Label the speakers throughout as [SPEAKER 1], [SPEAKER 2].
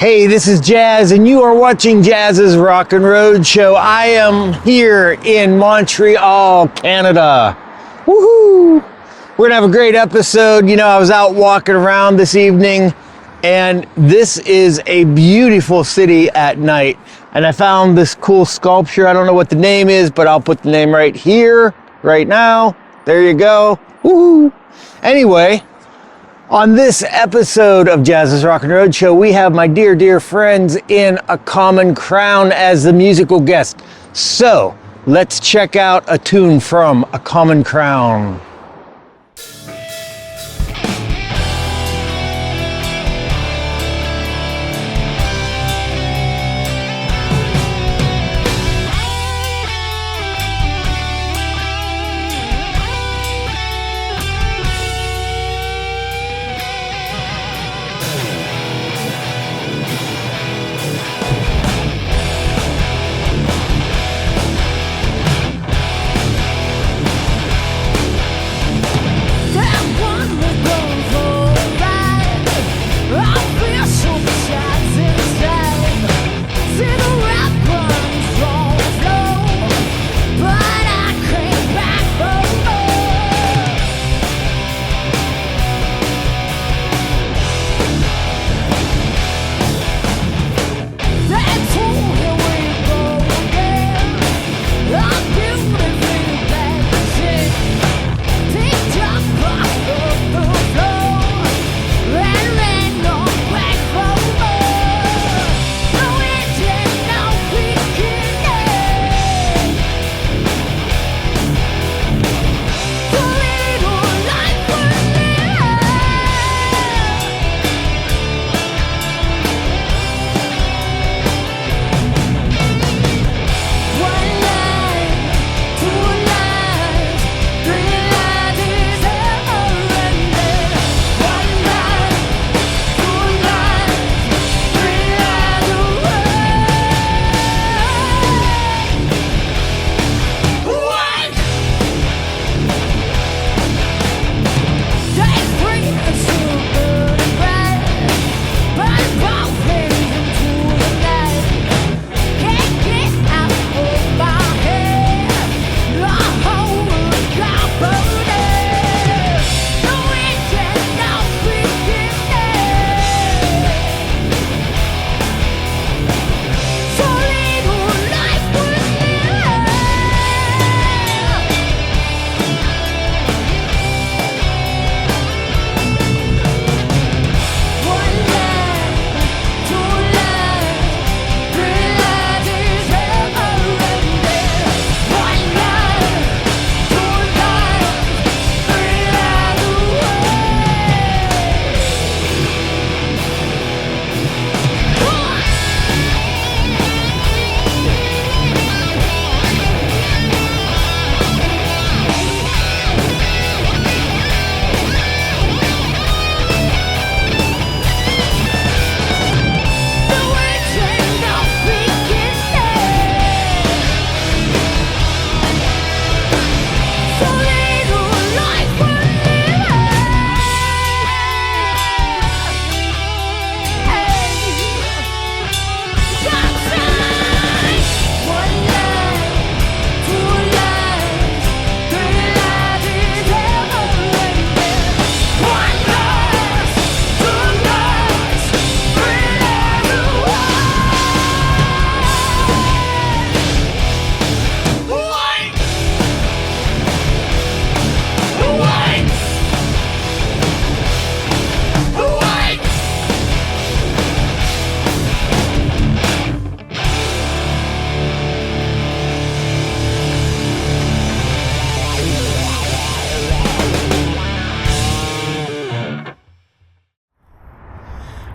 [SPEAKER 1] Hey, this is Jazz, and you are watching Jazz's Rockin Roadshow. I am here in Montreal, Canada. Woohoo! We're gonna have a great episode. You know, I was out walking around this evening, and this is a beautiful city at night. And I found this cool sculpture. I don't know what the name is, but I'll put the name right here, right now. There you go. Woohoo! Anyway, on this episode of Jazz's Rockin Roadshow, we have my dear friends in A Common Crown as the musical guest. So, let's check out a tune from A Common Crown.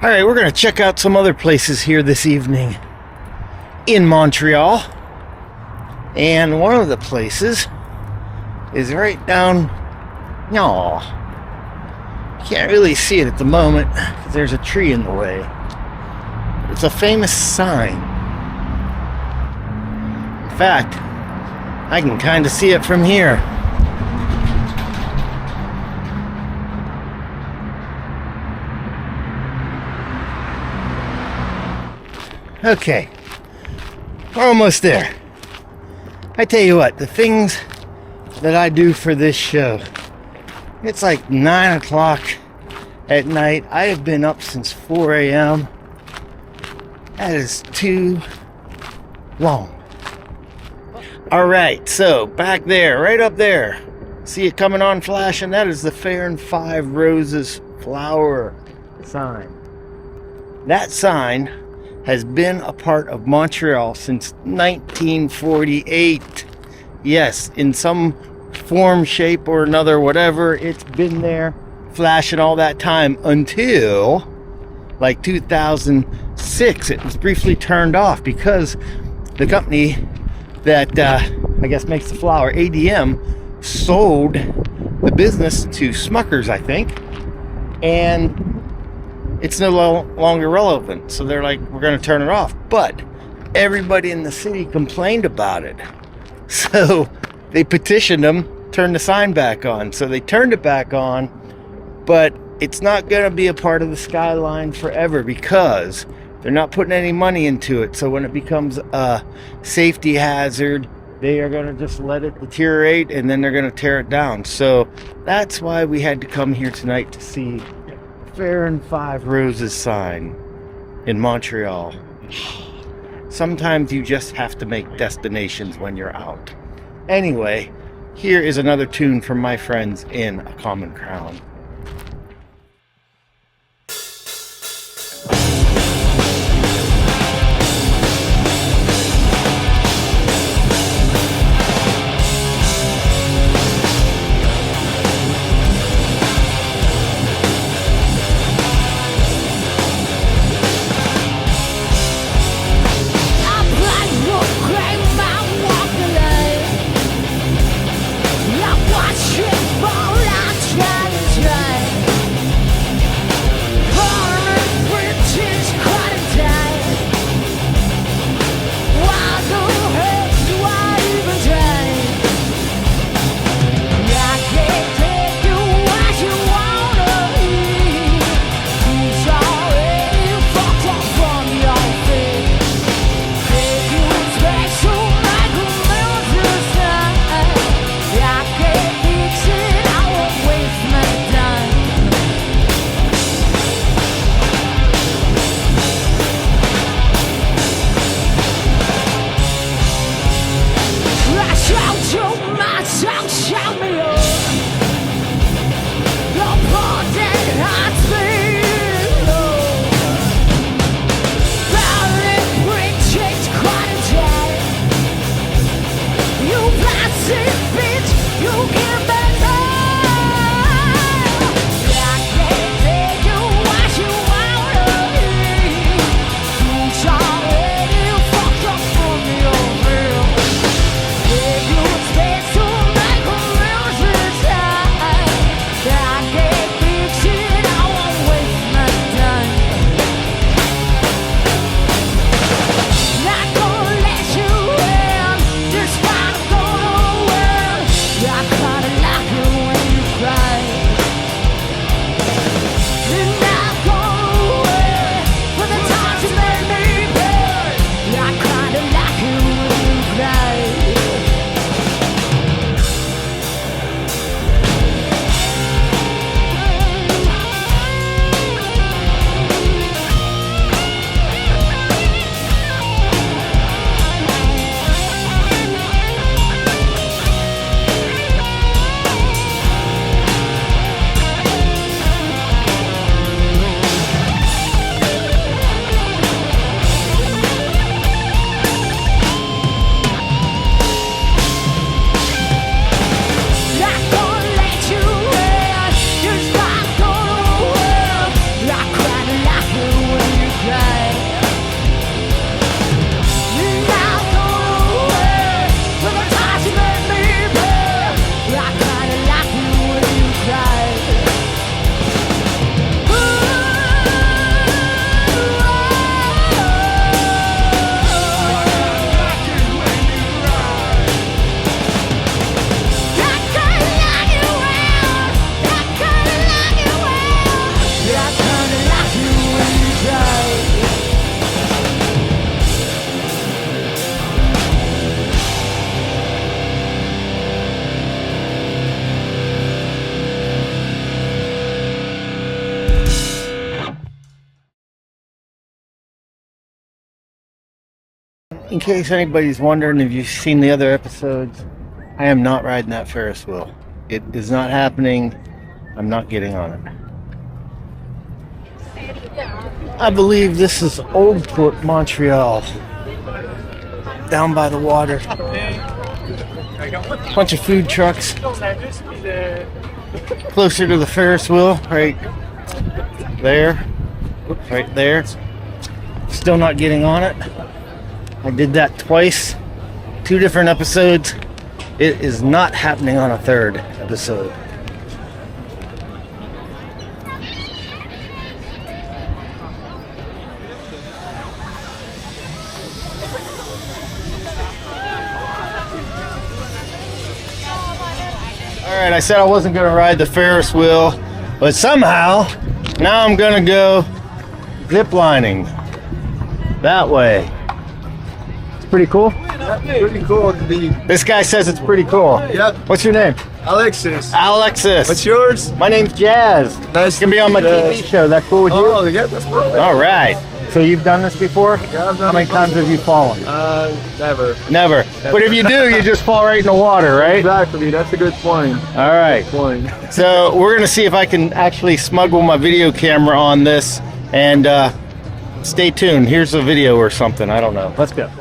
[SPEAKER 1] All right, we're gonna check out some other places here this evening in Montreal. And one of the places is right down, no, can't really see it at the moment because there's a tree in the way. It's a famous sign. In fact, I can kind of see it from here. Okay, we're almost there. I tell you what, the things that I do for this show, it's like 9 o'clock at night. I have been up since 4 a.m. That is too long. All right, so back there, right up there, see it coming on flashing? That is the Fair and Five Roses flower sign. That sign has been a part of Montreal since 1948. Yes, in some form, shape, or another, whatever, it's been there flashing all that time until like 2006. It was briefly turned off because the company that I guess makes the flour, ADM, sold the business to Smuckers, I think, and it's no longer relevant. So they're like, we're going to turn it off. But everybody in the city complained about it. So they petitioned them, turn the sign back on. So they turned it back on, but it's not going to be a part of the skyline forever because they're not putting any money into it. So when it becomes a safety hazard, they are going to just let it deteriorate and then they're going to tear it down. So that's why we had to come here tonight to see Fair and Five Roses sign in Montreal. Sometimes you just have to make destinations when you're out. Anyway, here is another tune from my friends in A Common Crown.
[SPEAKER 2] Watch it fall, I try to
[SPEAKER 1] In case anybody's wondering if you've seen the other episodes, I am not riding that Ferris wheel. It is not happening. I'm not getting on it. I believe this is Old Port, Montreal. Down by the water. Bunch of food trucks. Closer to the Ferris wheel, right there. Right there. Still not getting on it. I did that twice. 2 different episodes. It is not happening on a 3rd episode. Alright, I said I wasn't going to ride the Ferris wheel, but somehow, now I'm going to go zip lining. That way. It's pretty cool?
[SPEAKER 2] Yeah, pretty cool.
[SPEAKER 1] This guy says it's pretty cool.
[SPEAKER 2] Yeah.
[SPEAKER 1] What's your name?
[SPEAKER 2] Alexis.
[SPEAKER 1] Alexis.
[SPEAKER 2] What's yours?
[SPEAKER 1] My name's Jazz.
[SPEAKER 2] Nice
[SPEAKER 1] You can be on my TV show. That cool with you?
[SPEAKER 2] Oh, yeah, that's perfect.
[SPEAKER 1] All right. So you've done this before?
[SPEAKER 2] Yeah, I've done
[SPEAKER 1] How many
[SPEAKER 2] it.
[SPEAKER 1] times have you fallen?
[SPEAKER 2] Never.
[SPEAKER 1] Never. But if you do, you just fall right in the water, right?
[SPEAKER 2] Exactly. That's a good point.
[SPEAKER 1] All right.
[SPEAKER 2] Point.
[SPEAKER 1] So we're going to see if I can actually smuggle my video camera on this. And stay tuned. Here's a video or something. I don't know. Let's go.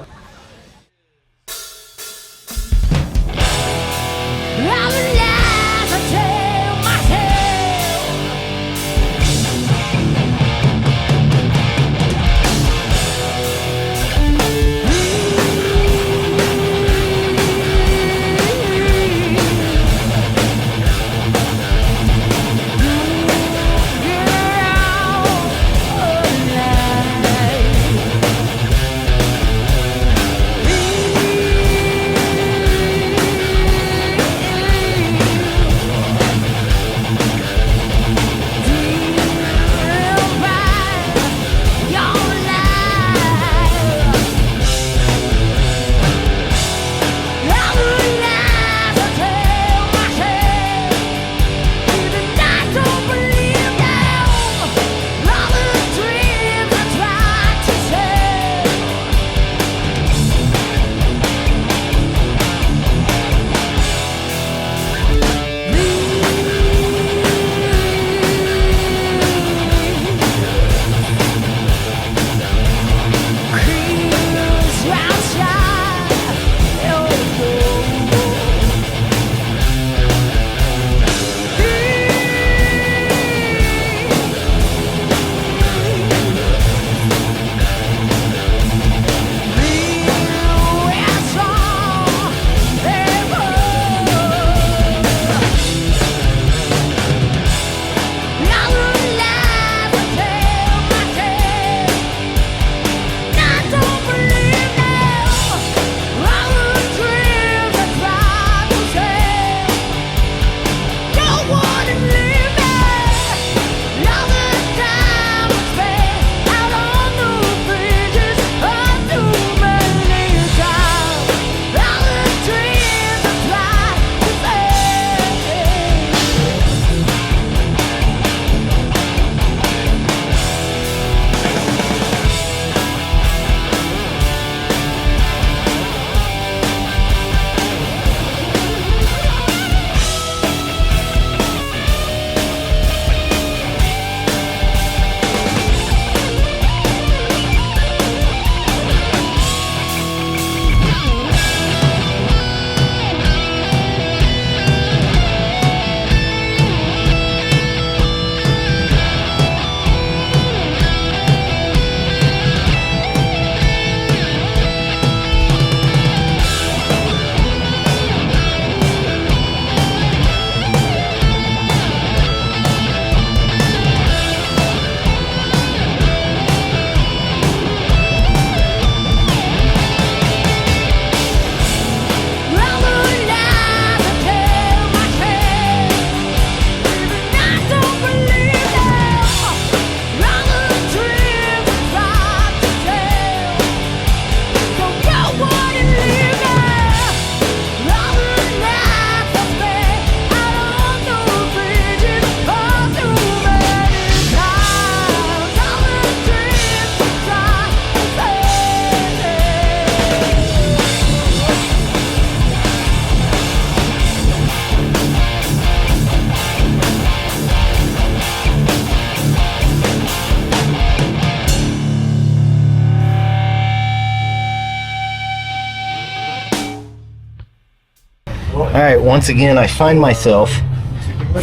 [SPEAKER 1] All right, once again, I find myself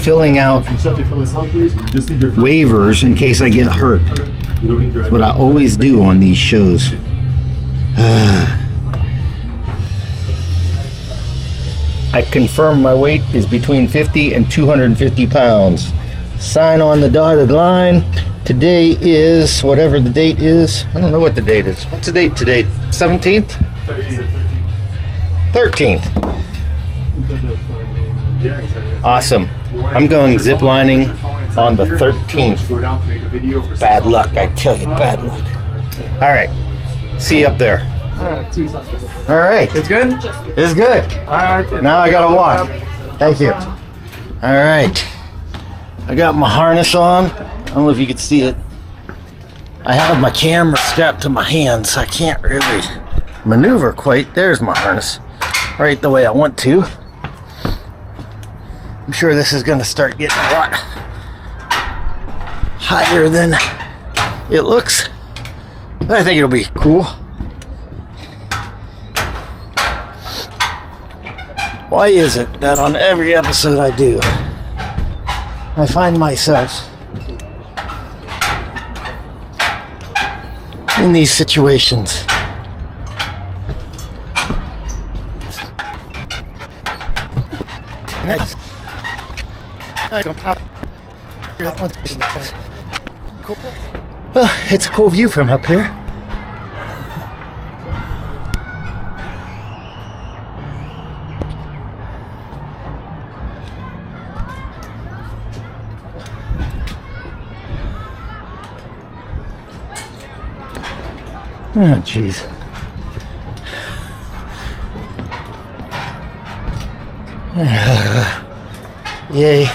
[SPEAKER 1] filling out waivers in case I get hurt. That's what I always do on these shows. I confirm my weight is between 50 and 250 pounds. Sign on the dotted line. Today is whatever the date is. I don't know what the date is. What's the date today? 17th? 13th. Awesome. I'm going zip lining on the 13th. Bad luck, I tell you, bad luck. All right. See you up there. All right.
[SPEAKER 2] It's good?
[SPEAKER 1] It's good. Now I gotta walk. Thank you. All right. I got my harness on. I don't know if you can see it. I have my camera strapped to my hands, so I can't really maneuver quite. There's my harness. Right the way I want to. I'm sure this is gonna start getting a lot higher than it looks. But I think it'll be cool. Why is it that on every episode I do, I find myself in these situations? Well, it's a cool view from up here. Oh, jeez. Yay.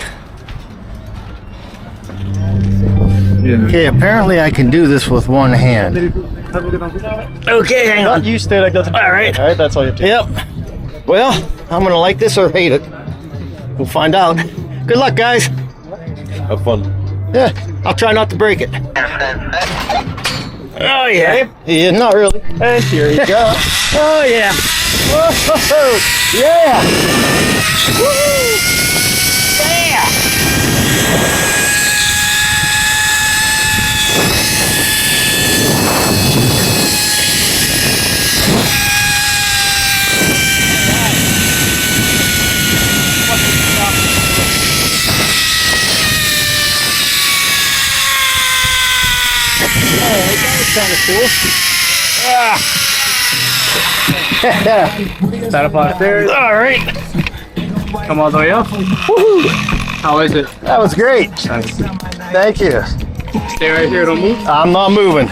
[SPEAKER 1] Okay, apparently I can do this with one hand. Okay, hang on.
[SPEAKER 2] You stay like that.
[SPEAKER 1] All right.
[SPEAKER 2] All right, that's all you have to do.
[SPEAKER 1] Yep. Well, I'm gonna like this or hate it. We'll find out. Good luck, guys.
[SPEAKER 2] Have fun.
[SPEAKER 1] Yeah, I'll try not to break it. Oh, yeah. Yeah, not really.
[SPEAKER 2] And here you go.
[SPEAKER 1] Oh, yeah. Whoa, yeah. Woo-hoo. Yeah. Kind of cool.
[SPEAKER 2] Start up on stairs.
[SPEAKER 1] All right.
[SPEAKER 2] Come all the way up.
[SPEAKER 1] Woohoo.
[SPEAKER 2] How is it?
[SPEAKER 1] That was great.
[SPEAKER 2] Nice.
[SPEAKER 1] Thank you.
[SPEAKER 2] Stay right here, don't move.
[SPEAKER 1] I'm not moving.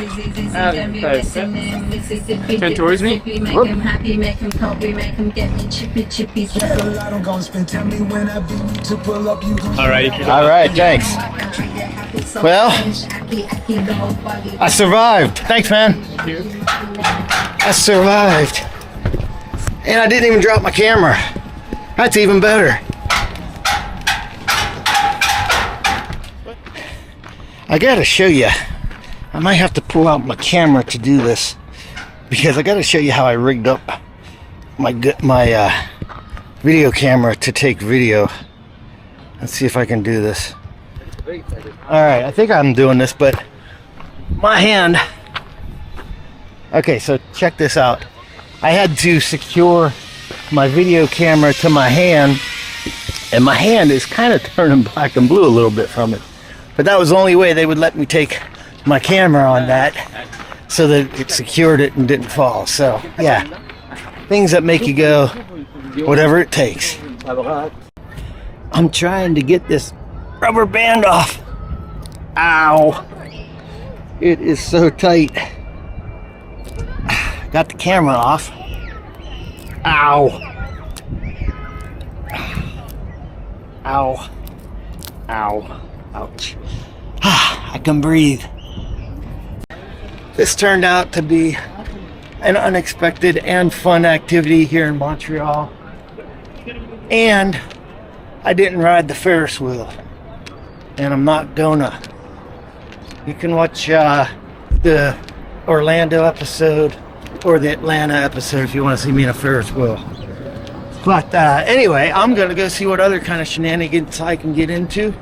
[SPEAKER 2] Turn towards me. All right,
[SPEAKER 1] thanks. Well, I survived. Thanks, man. I survived. And I didn't even drop my camera. That's even better. I gotta show you. I might have to pull out my camera to do this because I gotta show you how I rigged up my video camera to take video. Let's see if I can do this. All right, I think I'm doing this, but my hand. Okay, so check this out. I had to secure my video camera to my hand, and my hand is kind of turning black and blue a little bit from it. But that was the only way they would let me take my camera on that so that it secured it and didn't fall. So, yeah, things that make you go, whatever it takes. I'm trying to get this rubber band off. Ow. It is so tight. Got the camera off. Ow. Ow. Ow. Ouch. I can breathe. This turned out to be an unexpected and fun activity here in Montreal. And I didn't ride the Ferris wheel. And I'm not gonna. You can watch the Orlando episode or the Atlanta episode if you want to see me in a Ferris wheel. But anyway, I'm gonna go see what other kind of shenanigans I can get into.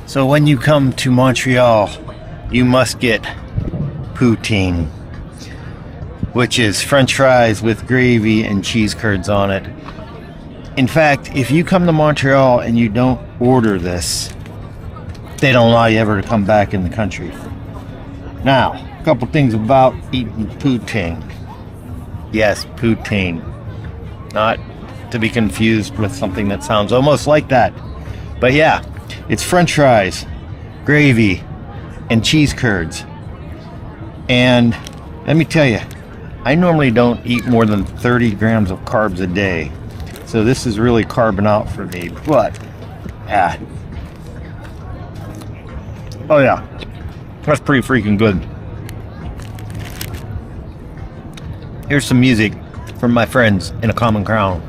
[SPEAKER 1] So when you come to Montreal, you must get poutine, which is French fries with gravy and cheese curds on it. In fact, if you come to Montreal and you don't order this, they don't allow you ever to come back in the country. Now, a couple things about eating poutine. Yes, poutine. Not to be confused with something that sounds almost like that. But yeah, it's French fries, gravy, and cheese curds. And let me tell you, I normally don't eat more than 30 grams of carbs a day. So this is really carbing out for me. But, yeah. Oh yeah, that's pretty freaking good. Here's some music from my friends in a common ground.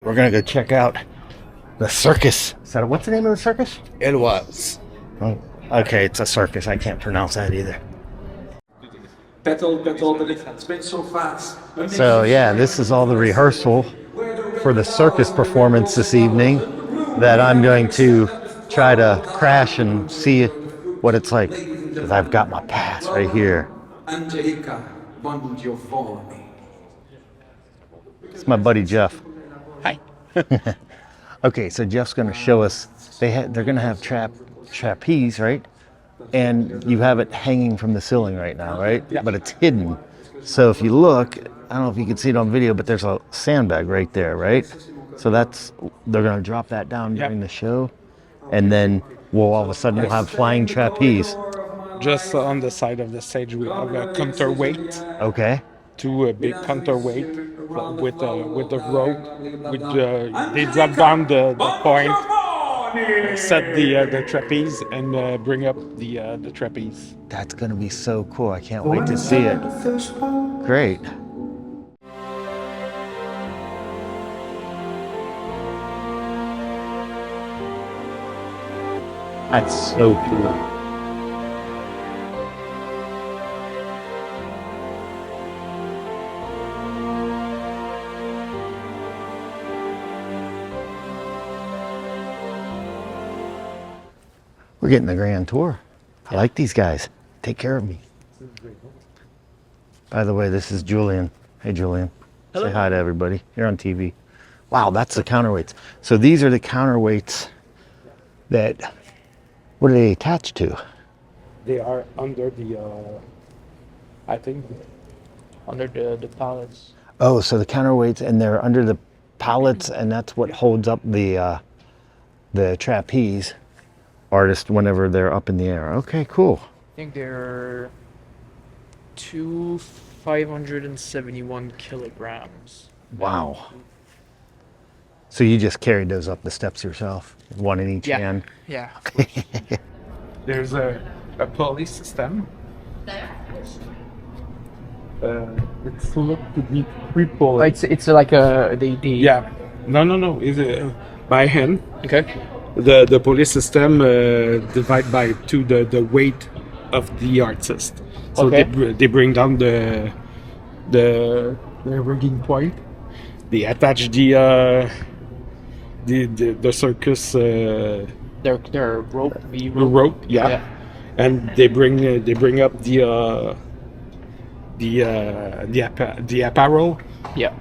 [SPEAKER 1] We're gonna go check out the circus. What's the name of the circus?
[SPEAKER 3] It was.
[SPEAKER 1] Oh, Okay, it's a circus. I can't pronounce that either.
[SPEAKER 3] Battle, but it's been so fast.
[SPEAKER 1] So yeah, this is all the rehearsal for the circus performance this evening that I'm going to try to crash and see what it's like, because I've got my pass right here.
[SPEAKER 3] Angelica, buongiorno.
[SPEAKER 1] It's my buddy Jeff.
[SPEAKER 2] Hi.
[SPEAKER 1] Okay, so Jeff's going to show us. They're going to have trapeze, right? And you have it hanging from the ceiling right now, right?
[SPEAKER 2] Yeah.
[SPEAKER 1] But it's hidden. So if you look, I don't know if you can see it on video, but there's a sandbag right there, right? So they're going to drop that down during the show. And then all of a sudden we'll have flying trapeze.
[SPEAKER 4] Just on the side of the stage, we have a counterweight.
[SPEAKER 1] Okay.
[SPEAKER 4] Two big counterweight with the rope. They drop down the point, set the trapeze, and bring up the trapeze.
[SPEAKER 1] That's going to be so cool. I can't wait to see it. Great. That's so cool. We're getting the grand tour. I like these guys. Take care of me. By the way, this is Julian. Hey, Julian. Hello. Say hi to everybody. You're on TV. Wow, that's the counterweights. So these are the counterweights that, what are they attached to?
[SPEAKER 4] They are under the, I think, under the pallets.
[SPEAKER 1] Oh, so the counterweights, and they're under the pallets, and that's what holds up the trapeze artist whenever they're up in the air. Okay, cool.
[SPEAKER 5] I think they're 571 kilograms.
[SPEAKER 1] Wow. So you just carried those up the steps yourself, one in each hand?
[SPEAKER 5] Yeah.
[SPEAKER 4] There's a pulley system. It's looked to be three pulleys.
[SPEAKER 5] It's like a
[SPEAKER 4] Yeah. No. It's by hand.
[SPEAKER 5] Okay.
[SPEAKER 4] The pulley system divide by two the weight of the artist. So
[SPEAKER 5] Okay.
[SPEAKER 4] they bring down the rigging point. They attach the circus
[SPEAKER 5] Their rope.
[SPEAKER 4] rope, yeah. And they bring up the apparel,
[SPEAKER 5] Yeah.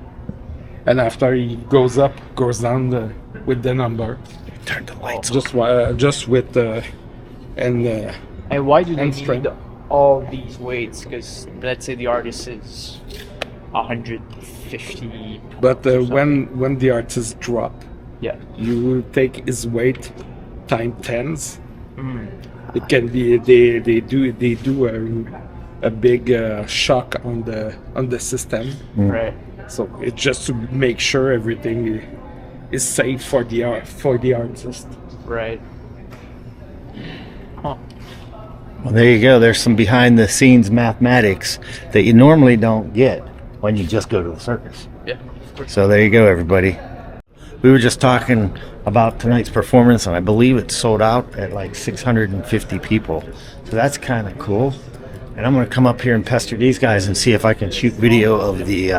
[SPEAKER 4] and after he goes down with the number.
[SPEAKER 1] Turn the lights on.
[SPEAKER 4] Just with and
[SPEAKER 5] And why do they
[SPEAKER 4] And
[SPEAKER 5] need
[SPEAKER 4] strength.
[SPEAKER 5] all these weights? Because let's say the artist is 150.
[SPEAKER 4] but when the artist drop,
[SPEAKER 5] Yeah.
[SPEAKER 4] you take his weight times tens. It can be they do a big shock on the system.
[SPEAKER 5] Right.
[SPEAKER 4] So it's just to make sure everything is safe for the artist.
[SPEAKER 5] Right. Huh.
[SPEAKER 1] Well, there you go. There's some behind the scenes mathematics that you normally don't get when you just go to the circus.
[SPEAKER 5] Yeah.
[SPEAKER 1] So there you go, everybody. We were just talking about tonight's performance, and I believe it sold out at like 650 people. So that's kind of cool. And I'm going to come up here and pester these guys and see if I can shoot video of the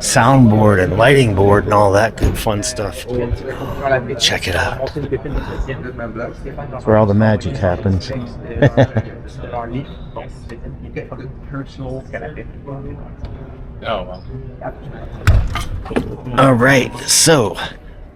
[SPEAKER 1] soundboard and lighting board and all that good fun stuff. Check it out. That's where all the magic happens. All right, so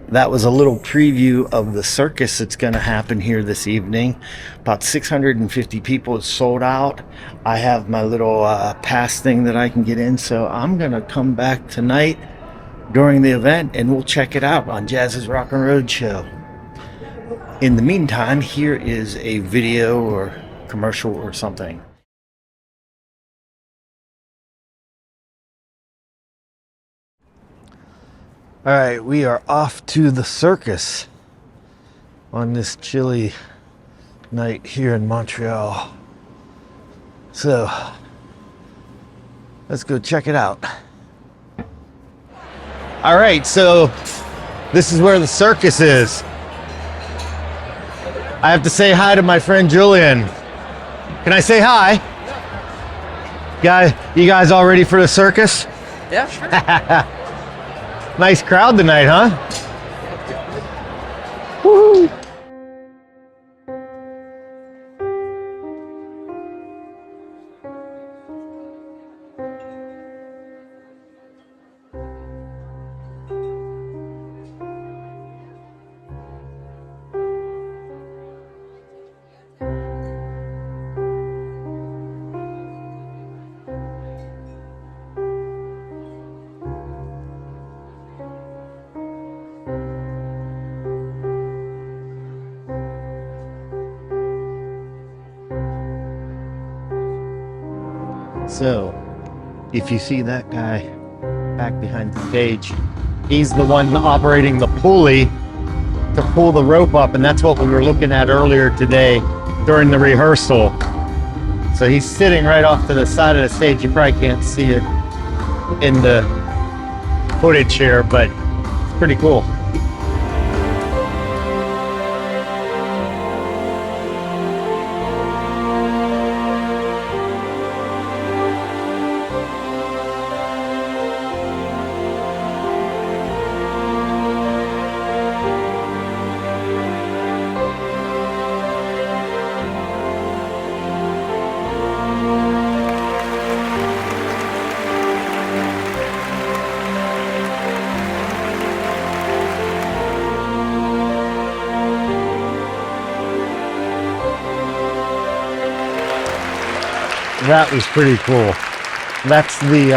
[SPEAKER 1] that was a little preview of the circus that's going to happen here this evening. About 650 people. It's sold out. I have my little pass thing that I can get in, so I'm going to come back tonight during the event and we'll check it out on Jazz's Rockin Roadshow. In the meantime, here is a video or commercial or something. All right, we are off to the circus on this chilly night here in Montreal. So, let's go check it out. All right, so this is where the circus is. I have to say hi to my friend Julian. Can I say hi? You guys all ready for the circus?
[SPEAKER 5] Yeah, sure.
[SPEAKER 1] Nice crowd tonight, huh? Woo! So, if you see that guy back behind the stage, he's the one operating the pulley to pull the rope up, and that's what we were looking at earlier today during the rehearsal. So he's sitting right off to the side of the stage. You probably can't see it in the footage here, but it's pretty cool. That was pretty cool. That's the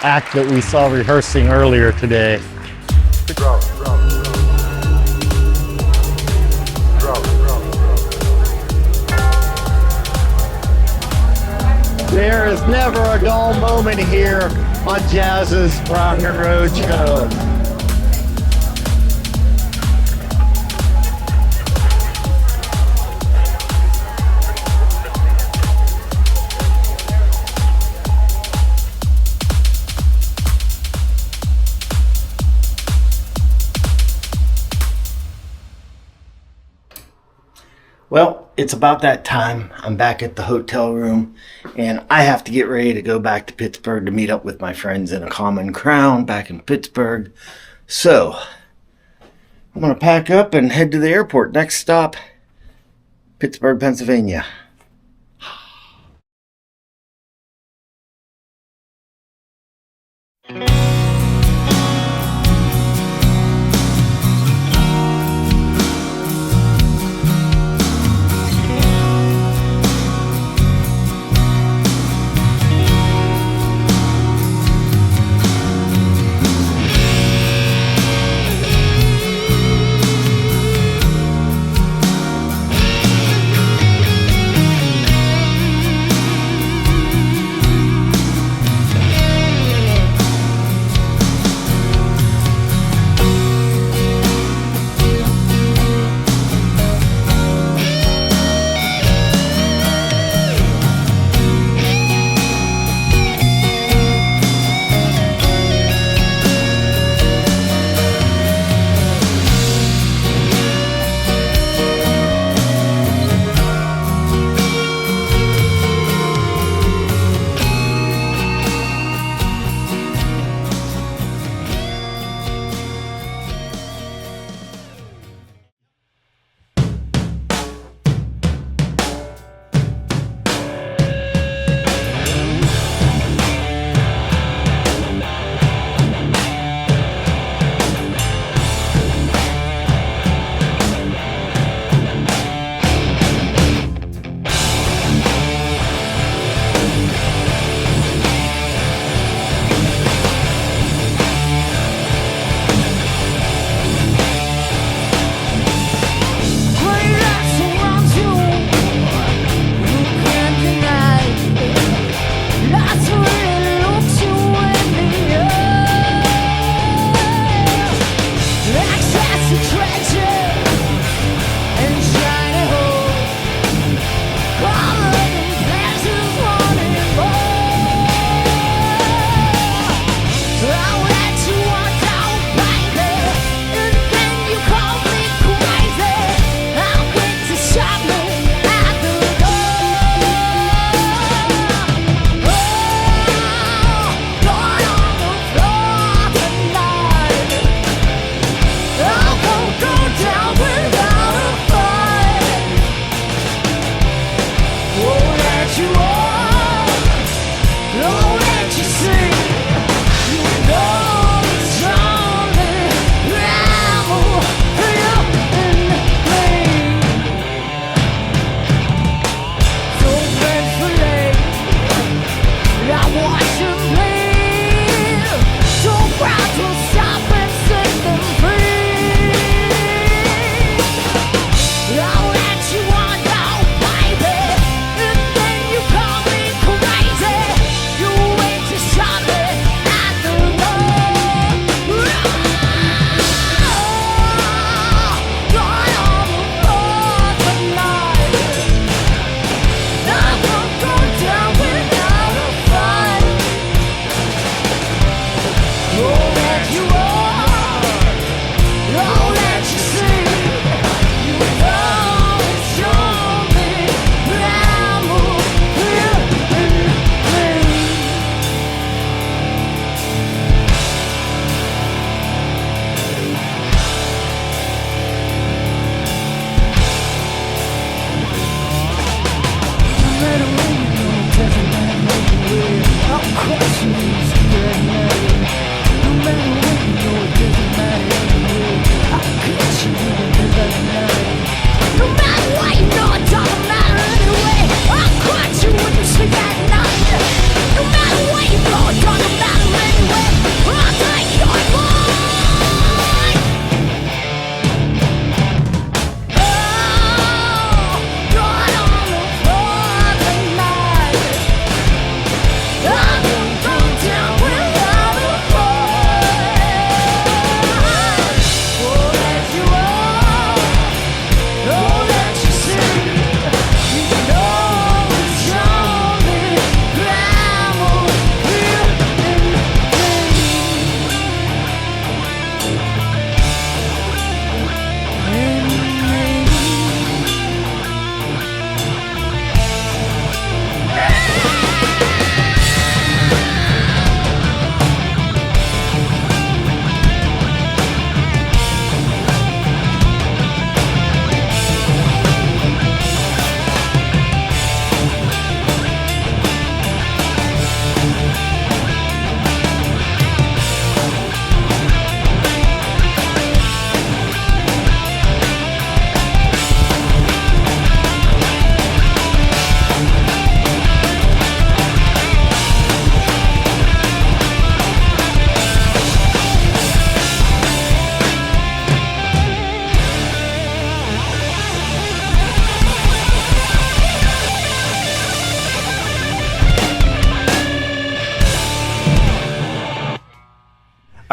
[SPEAKER 1] act that we saw rehearsing earlier today. There is never a dull moment here on Jazz's Rockin Roadshow. Well, it's about that time. I'm back at the hotel room, and I have to get ready to go back to Pittsburgh to meet up with my friends in a common ground back in Pittsburgh. So, I'm going to pack up and head to the airport. Next stop, Pittsburgh, Pennsylvania.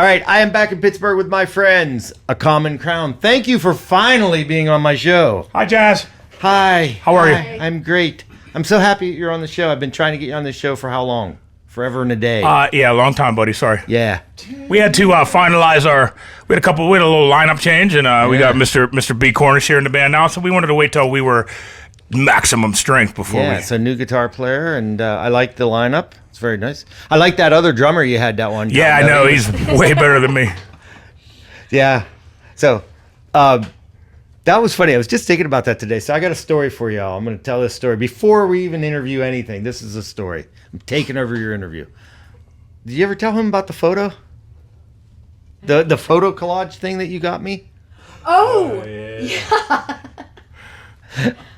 [SPEAKER 1] All right, I am back in Pittsburgh with my friends, A Common Crown. Thank you for finally being on my show.
[SPEAKER 6] Hi, Jazz.
[SPEAKER 1] Hi.
[SPEAKER 6] How are you?
[SPEAKER 1] I'm great. I'm so happy you're on the show. I've been trying to get you on this show for how long? Forever and a day.
[SPEAKER 6] Yeah, a long time, buddy. Sorry.
[SPEAKER 1] Yeah.
[SPEAKER 6] We had to finalize we had a little lineup change, and we got Mr. B. Cornish here in the band now, so we wanted to wait till we were maximum strength before
[SPEAKER 1] Yeah, it's a new guitar player, and I like the lineup. It's very nice. I like that other drummer you had that one.
[SPEAKER 6] Yeah, I know. He's way better than me.
[SPEAKER 1] Yeah. So, that was funny. I was just thinking about that today. So I got a story for y'all. I'm going to tell this story before we even interview anything. This is a story. I'm taking over your interview. Did you ever tell him about the photo? The photo collage thing that you got me?
[SPEAKER 7] Oh, yeah.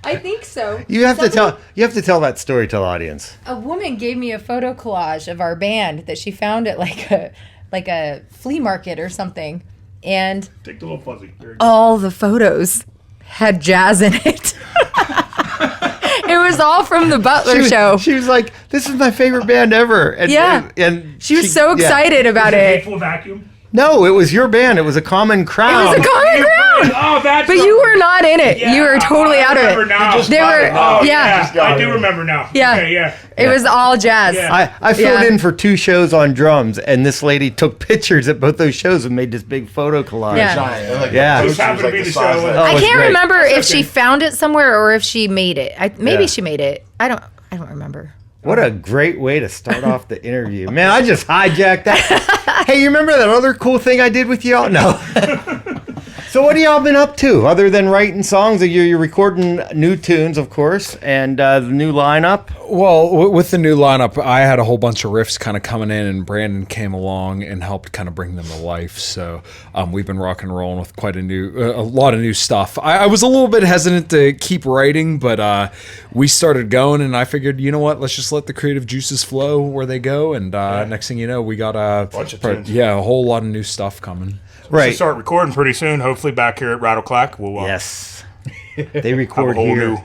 [SPEAKER 7] I think so.
[SPEAKER 1] You have to tell that story to the audience.
[SPEAKER 7] A woman gave me a photo collage of our band that she found at like a flea market or something, and
[SPEAKER 6] Take the little fuzzy.
[SPEAKER 7] all the photos had jazz in it. It was all from the Butler show.
[SPEAKER 1] She was like, "This is my favorite band ever." And,
[SPEAKER 7] Yeah.
[SPEAKER 1] and
[SPEAKER 7] She was so excited about it.
[SPEAKER 6] Full vacuum.
[SPEAKER 1] No, it was your band. It was A Common Crown.
[SPEAKER 7] It was a common ground.
[SPEAKER 6] Oh, that's.
[SPEAKER 7] But you were not in it. You were totally out of
[SPEAKER 6] remember
[SPEAKER 7] it.
[SPEAKER 6] now.
[SPEAKER 7] They were,
[SPEAKER 6] Oh,
[SPEAKER 7] yeah.
[SPEAKER 6] I do remember now.
[SPEAKER 7] Yeah.
[SPEAKER 6] Okay, yeah.
[SPEAKER 7] It was all jazz.
[SPEAKER 6] Yeah.
[SPEAKER 1] I filled
[SPEAKER 7] Yeah.
[SPEAKER 1] in for 2 shows on drums, and this lady took pictures at both those shows and made this big photo collage.
[SPEAKER 7] Yeah.
[SPEAKER 1] Yeah.
[SPEAKER 6] Just happened to be the show.
[SPEAKER 1] Oh,
[SPEAKER 7] I
[SPEAKER 1] it was
[SPEAKER 7] can't
[SPEAKER 1] great.
[SPEAKER 7] remember if she found it somewhere or if she made it. Maybe
[SPEAKER 1] Yeah.
[SPEAKER 7] she made it. I don't remember.
[SPEAKER 1] What a great way to start off the interview. Man, I just hijacked that. Hey, you remember that other cool thing I did with y'all? No. So what have y'all been up to other than writing songs? You're recording new tunes, of course, and the new lineup.
[SPEAKER 8] Well, with the new lineup, I had a whole bunch of riffs kind of coming in, and Brandon came along and helped kind of bring them to life. So we've been rock and rolling with quite a lot of new stuff. I was a little bit hesitant to keep writing, but we started going, and I figured, you know what, let's just let the creative juices flow where they go. And next thing you know, we got a
[SPEAKER 6] Bunch of tunes.
[SPEAKER 8] a whole lot of new stuff coming.
[SPEAKER 6] Right. We'll start recording pretty soon. Hopefully, back here at Rattle Clack, we'll
[SPEAKER 1] Yes. They
[SPEAKER 6] have
[SPEAKER 1] record
[SPEAKER 6] a whole
[SPEAKER 1] here.
[SPEAKER 6] new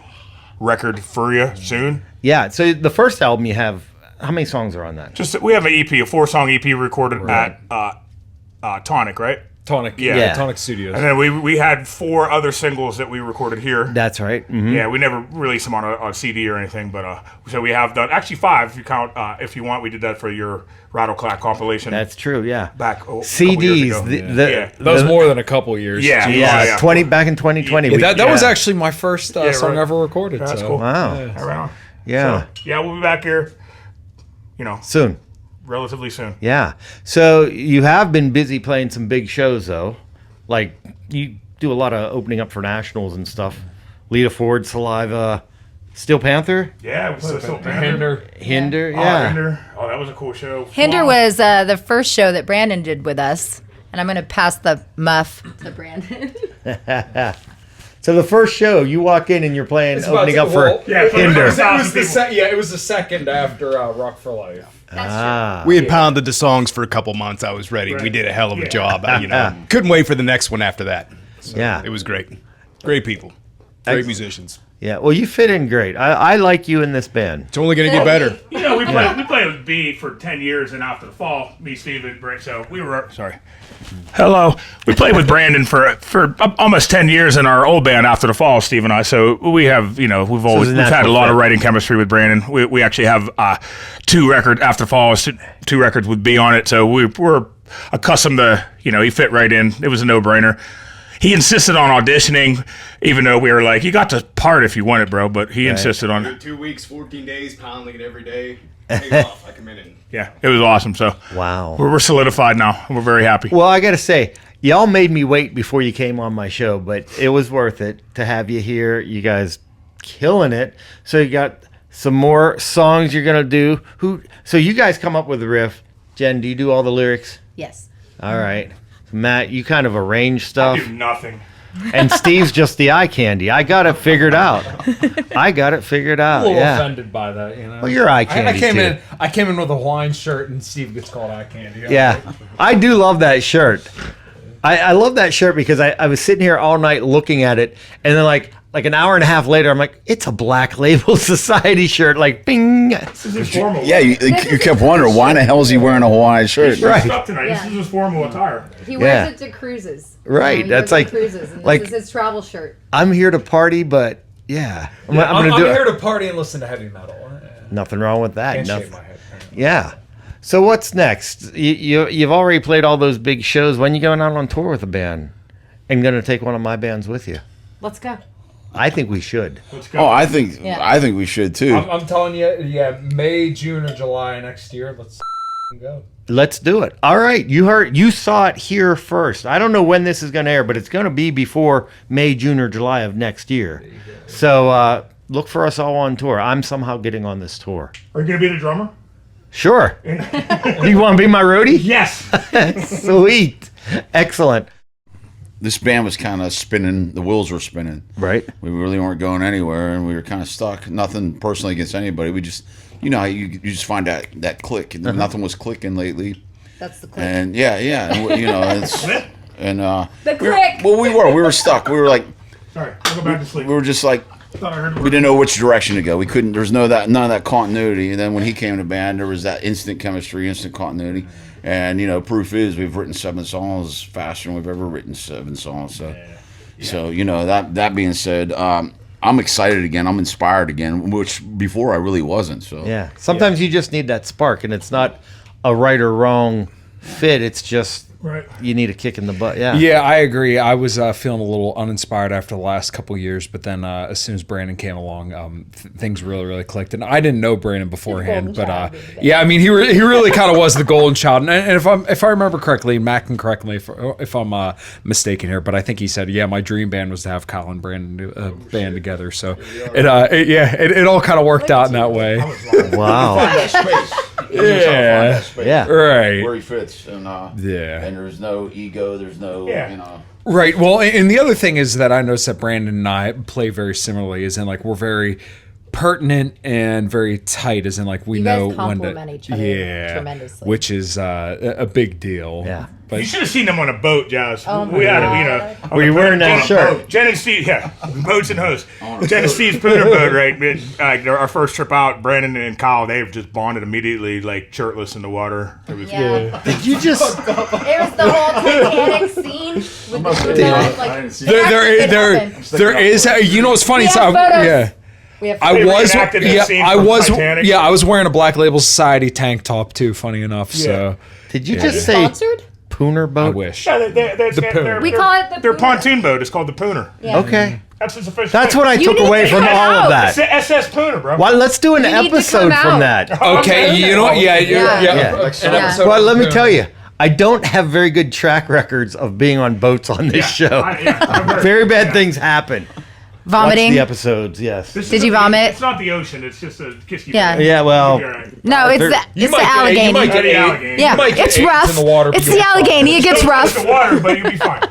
[SPEAKER 6] record for you soon.
[SPEAKER 1] Yeah, so the first album you have, how many songs are on that?
[SPEAKER 6] Just we have an EP, a 4-song EP recorded at Tonic, right?
[SPEAKER 8] Tonic,
[SPEAKER 6] Yeah.
[SPEAKER 8] Tonic Studios.
[SPEAKER 6] And then we had 4 other singles that we recorded here.
[SPEAKER 1] That's right. Mhm.
[SPEAKER 6] Yeah, we never released them on a CD or anything, but so we have done actually 5 if you count. If you want, we did that for your Rattle Clack compilation.
[SPEAKER 1] That's true, yeah.
[SPEAKER 6] back a couple years
[SPEAKER 1] CDs.
[SPEAKER 6] ago.
[SPEAKER 1] The,
[SPEAKER 8] That was more than a couple years.
[SPEAKER 6] Yeah.
[SPEAKER 1] yeah, 20 back in 2020.
[SPEAKER 8] Yeah, that was
[SPEAKER 6] Yeah.
[SPEAKER 8] actually my first song
[SPEAKER 6] right.
[SPEAKER 8] ever recorded.
[SPEAKER 6] That's
[SPEAKER 8] so.
[SPEAKER 6] cool.
[SPEAKER 1] Wow.
[SPEAKER 6] All right on.
[SPEAKER 1] Yeah.
[SPEAKER 6] So, yeah, we'll be back here.
[SPEAKER 1] Soon.
[SPEAKER 6] Relatively soon.
[SPEAKER 1] Yeah. So you have been busy playing some big shows, though. Like, you do a lot of opening up for nationals and stuff. Lita Ford, Saliva, Steel Panther,
[SPEAKER 6] Yeah, we still
[SPEAKER 8] Hinder.
[SPEAKER 1] Hinder.
[SPEAKER 6] Oh,
[SPEAKER 1] Yeah.
[SPEAKER 6] Hinder. Oh, that was a cool show.
[SPEAKER 7] Hinder
[SPEAKER 6] Wow.
[SPEAKER 7] was the first show that Brandon did with us, and I'm going to pass the muff to Brandon.
[SPEAKER 1] So the first show, you walk in and you're playing, opening up for
[SPEAKER 6] Yeah, for the
[SPEAKER 1] Hinder.
[SPEAKER 6] first thousand people.
[SPEAKER 8] It was the second after Rock for Life.
[SPEAKER 1] Ah.
[SPEAKER 9] We had pounded the songs for a couple months. I was ready. We did a hell of a job. Couldn't wait for the next one after that. So
[SPEAKER 1] Yeah.
[SPEAKER 9] it was great. Great people. Great musicians.
[SPEAKER 1] Yeah. Well, you fit in great. I like you in this band.
[SPEAKER 9] It's only going to get better.
[SPEAKER 6] You know, we played with B for 10 years, and after the fall, me, Steve, and Brent, so we were, sorry. Hello. We played with Brandon for almost 10 years in our old band after the fall, Steve and I, so we have, we've had a lot of writing chemistry with Brandon. We actually have 2 records after the fall, 2 records with B on it, so we're accustomed to, he fit right in. It was a no-brainer. He insisted on auditioning, even though we were like, you got the part if you want it, bro, but he insisted on it.
[SPEAKER 9] 2 weeks, 14 days, pounding it every day. Take off. I come in and...
[SPEAKER 6] Yeah, it was awesome. So
[SPEAKER 1] Wow.
[SPEAKER 6] we're solidified now. We're very happy.
[SPEAKER 1] Well, I got to say, y'all made me wait before you came on my show, but it was worth it to have you here. You guys killing it. So you got some more songs you're going to do. So you guys come up with the riff. Jen, do you do all the lyrics?
[SPEAKER 7] Yes.
[SPEAKER 1] All right. Matt, you kind of arrange stuff.
[SPEAKER 6] I do nothing.
[SPEAKER 1] And Steve's just the eye candy. I got it figured out.
[SPEAKER 8] A little offended by that,
[SPEAKER 1] Well, you're eye candy,
[SPEAKER 8] I came in with a Hawaiian shirt, and Steve gets called eye candy.
[SPEAKER 1] Yeah. I do love that shirt. I love that shirt because I was sitting here all night looking at it, and then like Like an hour and a half later, I'm like, it's a Black Label Society shirt. Like, bing.
[SPEAKER 6] This is his formal.
[SPEAKER 10] Yeah, you kept wondering why the hell is he wearing a Hawaiian shirt?
[SPEAKER 6] He's dressed up tonight. This is his formal attire.
[SPEAKER 7] He wears it to cruises.
[SPEAKER 1] Right.
[SPEAKER 7] He
[SPEAKER 1] That's
[SPEAKER 7] goes
[SPEAKER 1] like
[SPEAKER 7] to cruises, and
[SPEAKER 1] like
[SPEAKER 7] this is his travel shirt.
[SPEAKER 1] I'm here to party, but yeah, I'm
[SPEAKER 8] I'm
[SPEAKER 1] gonna do
[SPEAKER 8] here
[SPEAKER 1] it.
[SPEAKER 8] to party and listen to heavy metal.
[SPEAKER 1] Nothing wrong with that.
[SPEAKER 8] Can't shave
[SPEAKER 1] Nothing.
[SPEAKER 8] my head.
[SPEAKER 1] Yeah. So what's next? You've already played all those big shows. When you going out on tour with a band? And gonna take one of my bands with you?
[SPEAKER 7] Let's go.
[SPEAKER 1] I think we should.
[SPEAKER 6] Let's go.
[SPEAKER 10] Oh, I think we should too.
[SPEAKER 8] I'm telling you, May, June, or July next year. Let's go.
[SPEAKER 1] Let's do it. All right. You saw it here first. I don't know when this is gonna air, but it's gonna be before May, June, or July of next year. So look for us all on tour. I'm somehow getting on this tour.
[SPEAKER 6] Are you gonna be the drummer?
[SPEAKER 1] Sure. You want to be my roadie?
[SPEAKER 6] Yes.
[SPEAKER 1] Sweet. Excellent.
[SPEAKER 10] This band was kind of spinning. The wheels were spinning.
[SPEAKER 1] Right.
[SPEAKER 10] We really weren't going anywhere, and we were kind of stuck. Nothing personally against anybody. We just, how you just find that click, and nothing was clicking lately.
[SPEAKER 7] That's the click.
[SPEAKER 10] And and it's and
[SPEAKER 7] The click.
[SPEAKER 10] we were stuck. We were like,
[SPEAKER 6] Sorry, I'll go back to sleep.
[SPEAKER 10] we were just like,
[SPEAKER 6] I thought I heard the
[SPEAKER 10] we
[SPEAKER 6] word.
[SPEAKER 10] didn't know which direction to go. We couldn't. There was none of that continuity. And then when he came to band, there was that instant chemistry, instant continuity. And proof is we've written 7 songs faster than we've ever written 7 songs. So that being said, I'm excited again. I'm inspired again, which before I really wasn't. So
[SPEAKER 1] Yeah. Sometimes you just need that spark, and it's not a right or wrong fit. It's just you need a kick in the butt. Yeah.
[SPEAKER 8] Yeah, I agree. I was feeling a little uninspired after the last couple of years, but then as soon as Brandon came along, things really, really clicked. And I didn't know Brandon beforehand, but yeah, I mean, he really kind of was the golden child. And if I remember correctly, Matt can correct me if I'm mistaken here, but I think he said, yeah, my dream band was to have Kyle and Brandon do a band together. So it all kind of worked out in that way.
[SPEAKER 1] Wow.
[SPEAKER 10] that space.
[SPEAKER 1] Yeah.
[SPEAKER 8] Right.
[SPEAKER 10] Where he fits, and and there's no ego. There's no
[SPEAKER 8] Right. Well, and the other thing is that I noticed that Brandon and I play very similarly, as in like we're very pertinent and very tight, as in like we
[SPEAKER 7] You
[SPEAKER 8] know
[SPEAKER 7] guys
[SPEAKER 8] when to
[SPEAKER 7] complement each other tremendously.
[SPEAKER 8] which is a big deal.
[SPEAKER 1] Yeah.
[SPEAKER 8] But
[SPEAKER 6] You should have seen them on a boat, Jazz.
[SPEAKER 7] Oh my
[SPEAKER 6] We had
[SPEAKER 7] God.
[SPEAKER 1] Were you wearing that shirt?
[SPEAKER 6] Jen and Steve, boats and hosts. Jen and Steve's Pooner boat, right? Our first trip out, Brandon and Kyle, they just bonded immediately, like shirtless in the water. It was
[SPEAKER 1] Did you just?
[SPEAKER 7] It was the whole Titanic scene with the
[SPEAKER 8] there is. You know what's funny?
[SPEAKER 7] We
[SPEAKER 8] So,
[SPEAKER 7] have photos.
[SPEAKER 8] yeah.
[SPEAKER 7] We have
[SPEAKER 6] They reenacted that scene from Titanic.
[SPEAKER 8] I was wearing a Black Label Society tank top too. Funny enough, so
[SPEAKER 1] Did you just say
[SPEAKER 7] sponsored.
[SPEAKER 1] Pooner
[SPEAKER 8] I
[SPEAKER 1] boat?
[SPEAKER 8] wish.
[SPEAKER 6] Yeah, they're,
[SPEAKER 7] We call it the
[SPEAKER 6] their
[SPEAKER 7] Pooner.
[SPEAKER 6] pontoon boat. It's called the Pooner.
[SPEAKER 7] Yeah.
[SPEAKER 1] Okay.
[SPEAKER 6] That's his official.
[SPEAKER 1] That's
[SPEAKER 6] name.
[SPEAKER 1] what I
[SPEAKER 7] You
[SPEAKER 1] took
[SPEAKER 7] need
[SPEAKER 1] away
[SPEAKER 7] to
[SPEAKER 1] from
[SPEAKER 7] cut
[SPEAKER 1] all
[SPEAKER 7] out.
[SPEAKER 1] of
[SPEAKER 6] It's
[SPEAKER 1] that.
[SPEAKER 6] the SS Pooner, bro.
[SPEAKER 1] Well, let's do an
[SPEAKER 7] You need to
[SPEAKER 1] episode
[SPEAKER 7] come
[SPEAKER 1] from
[SPEAKER 7] out.
[SPEAKER 1] that.
[SPEAKER 8] Okay, you know what? Yeah.
[SPEAKER 1] Yeah. Well, let me tell you, I don't have very good track records of being on boats on this show.
[SPEAKER 6] I've heard.
[SPEAKER 1] Very bad things happen.
[SPEAKER 7] Vomiting.
[SPEAKER 1] Watch the episodes, yes.
[SPEAKER 6] This
[SPEAKER 7] Did
[SPEAKER 6] isn't
[SPEAKER 7] you
[SPEAKER 6] the-
[SPEAKER 7] vomit?
[SPEAKER 6] It's not the ocean. It's just a kiss you.
[SPEAKER 7] Yeah.
[SPEAKER 1] Yeah, well,
[SPEAKER 6] You're right.
[SPEAKER 7] No, it's
[SPEAKER 1] There-
[SPEAKER 7] the Allegheny.
[SPEAKER 8] might get
[SPEAKER 6] The
[SPEAKER 8] eight.
[SPEAKER 6] Allegheny.
[SPEAKER 7] Yeah,
[SPEAKER 8] might get
[SPEAKER 7] it's
[SPEAKER 8] AIDS
[SPEAKER 7] rough.
[SPEAKER 8] in the water, but
[SPEAKER 7] It's
[SPEAKER 8] you'll
[SPEAKER 7] the
[SPEAKER 8] be fine.
[SPEAKER 7] Allegheny. It gets
[SPEAKER 6] Don't
[SPEAKER 7] rough.
[SPEAKER 6] touch the water, but you'll be fine.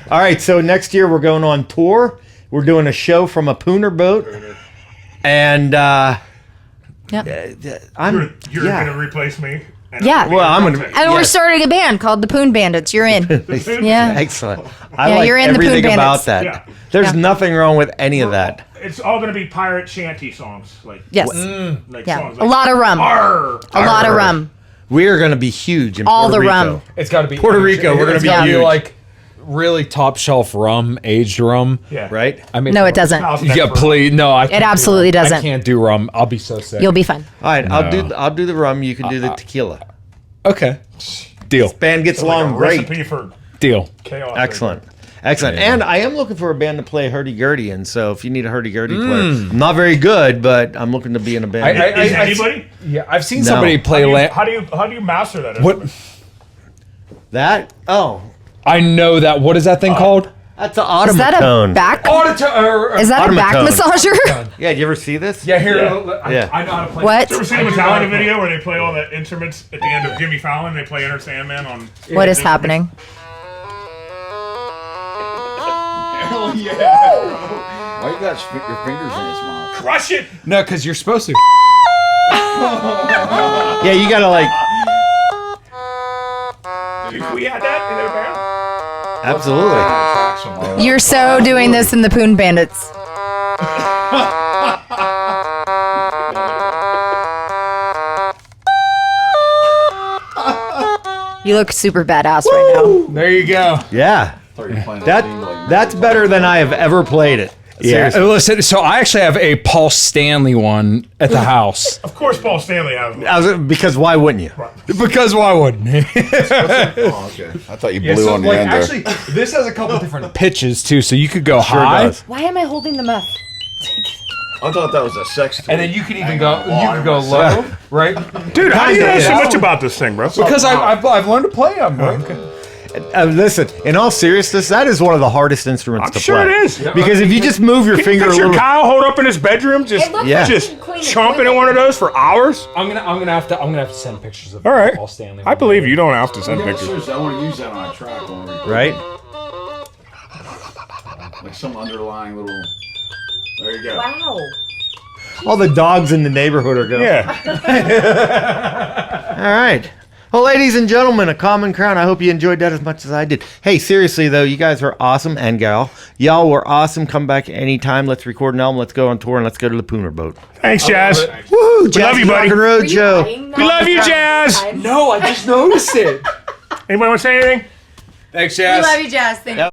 [SPEAKER 1] all right. So next year we're going on tour. We're doing a show from a Pooner boat. And
[SPEAKER 7] Yep.
[SPEAKER 1] I'm
[SPEAKER 6] You're gonna replace me. And
[SPEAKER 7] Yeah.
[SPEAKER 6] I'm gonna
[SPEAKER 1] Well, I'm
[SPEAKER 6] be
[SPEAKER 1] gonna-
[SPEAKER 6] content.
[SPEAKER 7] And we're
[SPEAKER 1] Yes.
[SPEAKER 7] starting a band called the Poon Bandits. You're in.
[SPEAKER 6] Poon
[SPEAKER 7] Yeah.
[SPEAKER 1] excellent. I
[SPEAKER 7] Yeah,
[SPEAKER 1] like
[SPEAKER 7] you're in the Poon
[SPEAKER 1] everything about
[SPEAKER 7] Bandits.
[SPEAKER 1] that.
[SPEAKER 6] Yeah.
[SPEAKER 1] There's
[SPEAKER 7] Yeah.
[SPEAKER 1] nothing wrong with any of that.
[SPEAKER 6] It's all gonna be pirate shanty songs, like
[SPEAKER 7] Yes.
[SPEAKER 6] like
[SPEAKER 7] Yeah.
[SPEAKER 6] songs
[SPEAKER 7] A
[SPEAKER 6] like
[SPEAKER 7] lot of rum.
[SPEAKER 6] Arr!
[SPEAKER 7] A lot of rum.
[SPEAKER 1] We are going to be huge in
[SPEAKER 7] All
[SPEAKER 1] Puerto
[SPEAKER 7] the
[SPEAKER 1] Rico.
[SPEAKER 7] rum.
[SPEAKER 8] It's got to be
[SPEAKER 1] Puerto Rico, we're gonna
[SPEAKER 8] It's
[SPEAKER 1] be
[SPEAKER 8] gotta
[SPEAKER 1] huge.
[SPEAKER 8] like really top shelf rum, aged rum.
[SPEAKER 6] Yeah.
[SPEAKER 1] Right?
[SPEAKER 8] I mean,
[SPEAKER 7] No, it doesn't.
[SPEAKER 8] Yeah, please. No, I. Can't do
[SPEAKER 7] absolutely
[SPEAKER 8] rum.
[SPEAKER 7] doesn't.
[SPEAKER 8] I can't do rum. I'll be so sick.
[SPEAKER 7] You'll be fine.
[SPEAKER 1] All right, I'll do the rum. You can do the tequila.
[SPEAKER 8] Okay. Deal.
[SPEAKER 1] Band gets
[SPEAKER 6] Like
[SPEAKER 1] along
[SPEAKER 6] a
[SPEAKER 1] great.
[SPEAKER 6] recipe for
[SPEAKER 8] Deal.
[SPEAKER 6] chaos.
[SPEAKER 1] Excellent. Excellent. And I am looking for a band to play hurdy-gurdy. And so if you need a hurdy-gurdy player, I'm not very good, but I'm looking to be in a band.
[SPEAKER 6] Is anybody?
[SPEAKER 8] Yeah, I've seen
[SPEAKER 1] No.
[SPEAKER 8] somebody play.
[SPEAKER 6] How do you master that?
[SPEAKER 8] What?
[SPEAKER 1] That? Oh,
[SPEAKER 8] I know that. What is that thing called?
[SPEAKER 1] that's an
[SPEAKER 7] Is that a
[SPEAKER 1] automaton.
[SPEAKER 7] back?
[SPEAKER 8] Auditor.
[SPEAKER 7] Is that a back
[SPEAKER 1] Automaton.
[SPEAKER 7] massager?
[SPEAKER 1] Yeah, did you ever see this?
[SPEAKER 8] Yeah, here.
[SPEAKER 1] Yeah.
[SPEAKER 8] I know how to play.
[SPEAKER 7] What?
[SPEAKER 6] You ever seen the Metallica video where they play all the instruments at the end of Jimmy Fallon? They play Enter Sandman on.
[SPEAKER 7] What is happening?
[SPEAKER 10] Hell yeah! Why you got your fingers in his mouth?
[SPEAKER 6] Crush it!
[SPEAKER 8] No, because you're supposed to.
[SPEAKER 1] Yeah, you gotta like,
[SPEAKER 6] We had that in their band.
[SPEAKER 1] absolutely.
[SPEAKER 10] awesome.
[SPEAKER 7] You're so doing this in the Poon Bandits. You look super badass right now.
[SPEAKER 8] There you go.
[SPEAKER 1] Yeah. That's better than I have ever played it.
[SPEAKER 8] Yeah. Listen, so I actually have a Paul Stanley one at the house.
[SPEAKER 6] Of course, Paul Stanley has one.
[SPEAKER 1] Because why wouldn't you?
[SPEAKER 8] Because why wouldn't he?
[SPEAKER 10] Oh, okay. I thought you blew on the end there.
[SPEAKER 8] actually, this has a couple different pitches too, so you could go high,
[SPEAKER 1] does.
[SPEAKER 7] Why am I holding the muff?
[SPEAKER 10] I thought that was a sex toy.
[SPEAKER 8] and then you could even go. You could go low, right?
[SPEAKER 6] Dude, how do you know so
[SPEAKER 1] Yeah.
[SPEAKER 6] much about this thing, bro?
[SPEAKER 8] Because I've learned to play them. Right?
[SPEAKER 1] Listen, in all seriousness, that is one of the hardest instruments
[SPEAKER 6] I'm
[SPEAKER 1] to
[SPEAKER 6] sure
[SPEAKER 1] play.
[SPEAKER 6] it is.
[SPEAKER 1] Because if you just move your
[SPEAKER 6] Can you
[SPEAKER 1] finger a
[SPEAKER 6] picture
[SPEAKER 1] little,
[SPEAKER 6] Kyle hold up in his bedroom, just
[SPEAKER 7] looks
[SPEAKER 1] Yeah.
[SPEAKER 6] just
[SPEAKER 7] like Queen of
[SPEAKER 6] chomping
[SPEAKER 7] Queen.
[SPEAKER 6] at one of those for hours?
[SPEAKER 8] I'm gonna have to send pictures of
[SPEAKER 6] All right,
[SPEAKER 8] Paul Stanley.
[SPEAKER 6] I believe you. Don't have to send
[SPEAKER 10] Yeah,
[SPEAKER 6] pictures.
[SPEAKER 10] seriously, I want to use that on a track when we record.
[SPEAKER 1] right?
[SPEAKER 10] Like some underlying little. There you go.
[SPEAKER 7] Wow.
[SPEAKER 1] All the dogs in the neighborhood are going.
[SPEAKER 6] Yeah.
[SPEAKER 1] All right. Well, ladies and gentlemen, a common crown. I hope you enjoyed that as much as I did. Hey, seriously, though, you guys were awesome, and gal. Y'all were awesome. Come back anytime. Let's record an album. Let's go on tour, and let's go to the Pooner Boat.
[SPEAKER 6] Thanks, Jazz.
[SPEAKER 1] Woohoo!
[SPEAKER 6] We love you, buddy.
[SPEAKER 1] Rockin' Roadshow.
[SPEAKER 6] We love you, Jazz.
[SPEAKER 8] No, I just noticed it.
[SPEAKER 6] Anybody want to say anything?
[SPEAKER 8] Thanks,
[SPEAKER 7] We
[SPEAKER 8] Jazz.
[SPEAKER 7] love you, Jazz. Thank you.